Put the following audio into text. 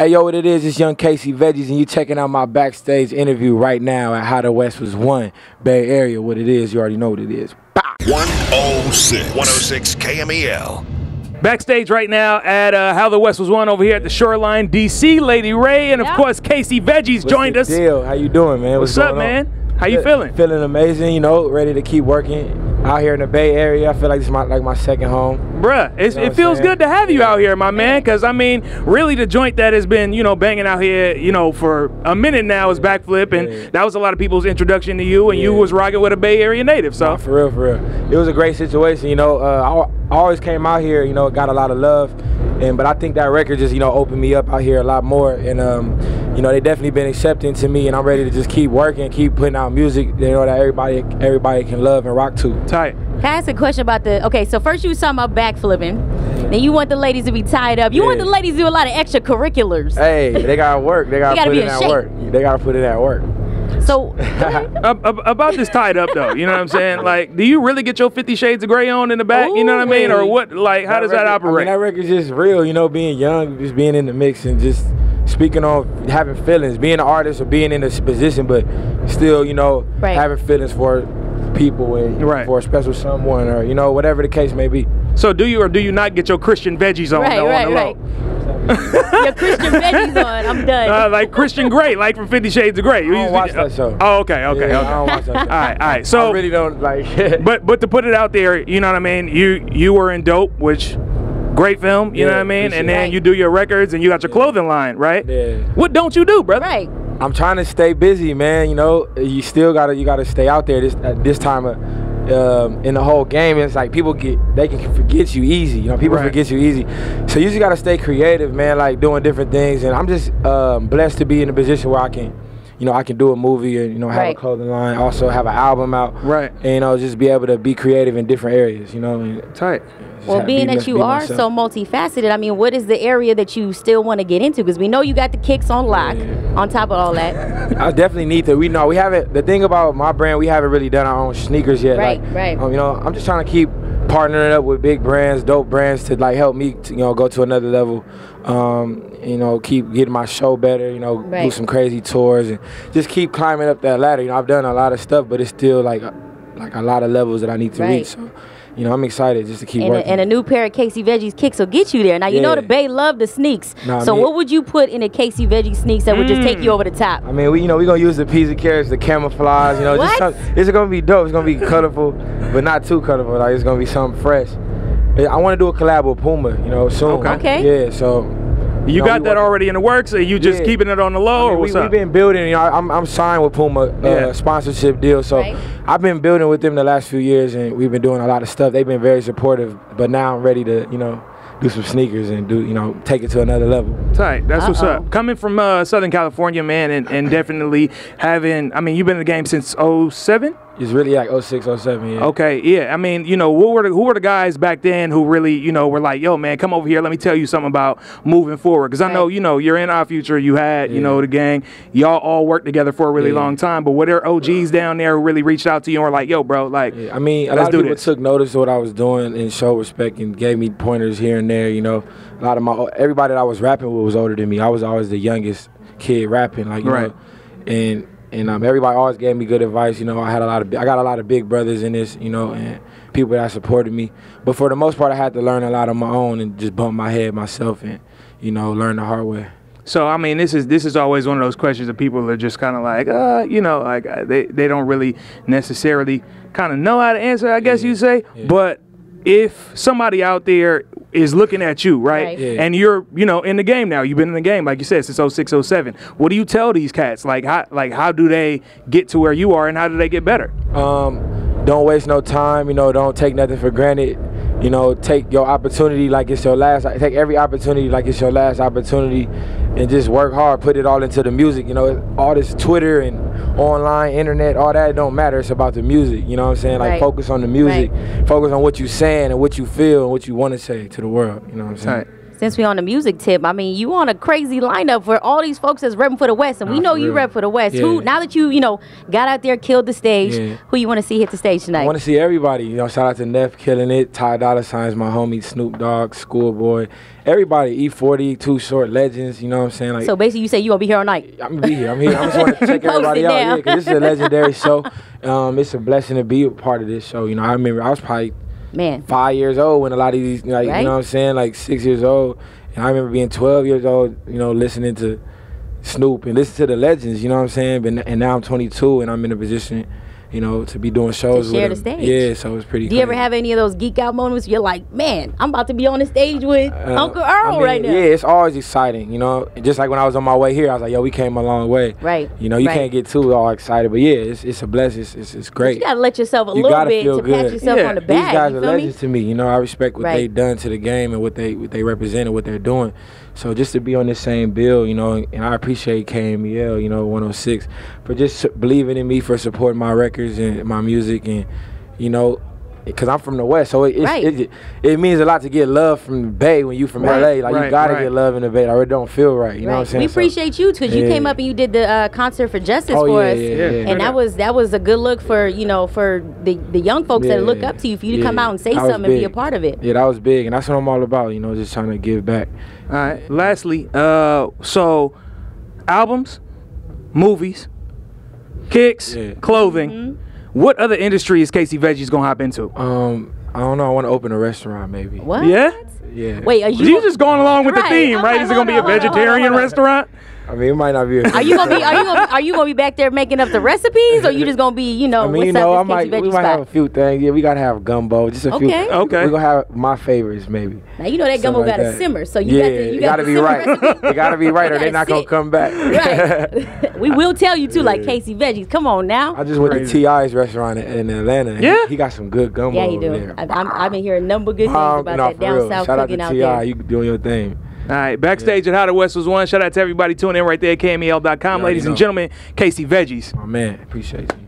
Hey, yo, what it is, it's young Casey Veggies, and you checking out my backstage interview right now at How the West Was Won, Bay Area. What it is, you already know what it is. Bah! 106 KMEL. Backstage right now at How the West Was Won over here at the Shoreline, D.C. Lady Ray, and of course, Casey Veggies joined us. Deal? How you doing, man? What's up, man? How you feeling? Feeling amazing, you know, ready to keep working out here in the Bay Area. I feel like this is my second home. Bruh, it feels good to have you out here, my man, because, I mean, really the joint that has been, you know, banging out here, you know, for a minute now is Backflip, and that was a lot of people's introduction to you, and you was rocking with a Bay Area native, so. Nah, for real. It was a great situation, you know. I always came out here, you know, got a lot of love, but I think that record just, you know, opened me up out here a lot more, and, you know, they definitely been accepting to me, and I'm ready to just keep working, keep putting out music, you know, that everybody can love and rock to. Tight. Can I ask a question about okay, so first you was talking about backflipping, then you want the ladies to be tied up. You want the ladies to do a lot of extracurriculars. Hey, they gotta work. They gotta put in that work. They gotta put in that work. So, about this tied up though, you know what I'm saying? Like, do you really get your 50 Shades of Grey on in the back? You know what I mean? Or what? Like, how does that operate? I mean, that record's just real, you know, being young, just being in the mix and just speaking on having feelings, being an artist or being in this position, but still, you know, having feelings for people and for a special someone, or, you know, whatever the case may be. So do you or do you not get your Christian Veggies on? Right. Your Christian Veggies on. I'm done. Like Christian Grey, like from 50 Shades of Grey. I don't watch that show. Oh, okay. I don't watch that show. All right. So I really don't like. but to put it out there, you know what I mean? You were in Dope, which great film, you know what I mean? And then you do your records and you got your clothing line, right? Yeah. What don't you do, brother? Right. I'm trying to stay busy, man. You know, you still gotta stay out there. This time in the whole game, it's like they can forget you easy. You know, people forget you easy. So you just gotta stay creative, man. Like doing different things. And I'm just blessed to be in a position where I can do a movie and, you know, have a clothing line, also have an album out. Right. And, you know, just be able to be creative in different areas, you know. Tight. Well, being that you are so multifaceted, I mean, what is the area that you still want to get into? Because we know you got the kicks on lock on top of all that. I definitely need to. We haven't, the thing about my brand, we haven't really done our own sneakers yet. Right. You know, I'm just trying to keep partnering up with big brands, dope brands to like help me to, you know, go to another level. You know, keep getting my show better, you know, do some crazy tours and just keep climbing up that ladder. You know, I've done a lot of stuff, but it's still like a lot of levels that I need to reach. So, you know, I'm excited just to keep working. And a new pair of Casey Veggies kicks will get you there. Now, you know the Bay love the sneaks. So what would you put in a Casey Veggie sneaks that would just take you over the top? I mean, we're going to use the peas and carrots, the camouflage, you know. It's going to be dope. It's going to be colorful, but not too colorful. Like, it's going to be something fresh. I want to do a collab with Puma, you know, soon. Okay. Yeah, so... You got that already in the works, or you just keeping it on the low, or what's up? We've been building, you know, I'm signed with Puma, sponsorship deal, so I've been building with them the last few years, and we've been doing a lot of stuff. They've been very supportive, but now I'm ready to, you know, do some sneakers and you know, take it to another level. Tight, that's what's up. Coming from Southern California, man, and definitely having, I mean, you've been in the game since 07? It's really like 06, 07, yeah. Okay, yeah. I mean, you know, who were the guys back then who really, you know, were like, yo, man, come over here, let me tell you something about moving forward. Because I know, you know, you're in Our Future, you had, you know, the gang. Y'all all worked together for a really long time. But were there OGs down there who really reached out to you and were like, yo, bro, like, I mean, a lot of people took notice of what I was doing and showed respect and gave me pointers here and there, you know. A lot of everybody that I was rapping with was older than me. I was always the youngest kid rapping, like, you know. And everybody always gave me good advice. You know, I got a lot of big brothers in this, you know, and people that supported me. But for the most part, I had to learn a lot on my own and just bump my head myself and, you know, learn the hard way. So, I mean, this is always one of those questions that people are just kind of like, you know, like they don't really necessarily kind of know how to answer, I guess you'd say. But if somebody out there is looking at you, right? And you're, you know, in the game now. You've been in the game, like you said, since 06, 07. What do you tell these cats? Like how do they get to where you are and how do they get better? Don't waste no time, you know, don't take nothing for granted. You know, take your opportunity like it's your last. Take every opportunity like it's your last opportunity, and just work hard. Put it all into the music. You know, all this Twitter and online, internet, all that, it don't matter. It's about the music. You know what I'm saying? Like focus on the music. Focus on what you're saying and what you feel and what you want to say to the world. You know what I'm saying? Since we on the music tip, I mean, you on a crazy lineup for all these folks that's repping for the West, and we know you rep for the West. Who, now that you know, got out there, killed the stage, who you want to see hit the stage tonight? I want to see everybody. You know, shout out to Neff killing it, Ty Dolla $ign's my homie, Snoop Dogg, Schoolboy, everybody, E40, Too Short, Legends. You know what I'm saying? Like, so basically, you say you gonna be here all night? I'm gonna be here. I'm here. I just want to check everybody out, because this is a legendary show. It's a blessing to be a part of this show. You know, I remember I was probably 5 years old when a lot of these, like, you know what I'm saying, like 6 years old. And I remember being 12 years old, you know, listening to Snoop and listening to the legends, you know what I'm saying? And now I'm 22 and I'm in a position, you know, to be doing shows to share with the him. stage. Yeah, so it's pretty Do you ever have any of those geek out moments where you're like, man, I'm about to be on the stage with Uncle Earl right now? Yeah, it's always exciting, you know. Just like when I was on my way here, I was like, yo, we came a long way. Right. You know, you can't get too all excited, but yeah, it's a blessing. It's great. But you gotta let yourself a little bit to pat yourself on the back. These guys are legends to me. You know, I respect what they've done to the game and what they represent and what they're doing. So just to be on the same bill, you know, and I appreciate KMEL, you know, 106, for just believing in me, for supporting my records and my music, and, you know, because I'm from the West, so it means a lot to get love from the Bay when you from LA. Like, you gotta get love in the Bay, or it don't feel right. You know what I'm saying? We appreciate you because you came up and you did the concert for Justice for us, and that was a good look for, you know, for the young folks that look up to you, for you to come out and say something and be a part of it. Yeah, that was big, and that's what I'm all about. You know, just trying to give back. All right. Lastly, so albums, movies, kicks, clothing. What other industry is Casey Veggies gonna hop into? I don't know. I want to open a restaurant, maybe. What? Yeah. Yeah. Wait, are you just going along with the theme, right? Is it gonna be a vegetarian restaurant? I mean, it might not be. Are you gonna be back there making up the recipes, or you just gonna be, you know? I mean, you know, we might have a few things. Yeah, we gotta have gumbo, just a few. Okay. We're gonna have my favorites, maybe. Now you know that gumbo gotta simmer, so you gotta be right. It gotta be right, or they're not gonna come back. Right. We will tell you too, like Casey Veggies. Come on now. I just went to T.I.'s restaurant in Atlanta. Yeah. He got some good gumbo. Yeah, he do. I've been hearing a number of good things about that down south cooking out there. Shout out to T.I. You doing your thing. All right, backstage at How the West Was Won. Shout out to everybody tuning in right there at KMEL.com. Ladies and gentlemen, Casey Veggies. My man, appreciate you.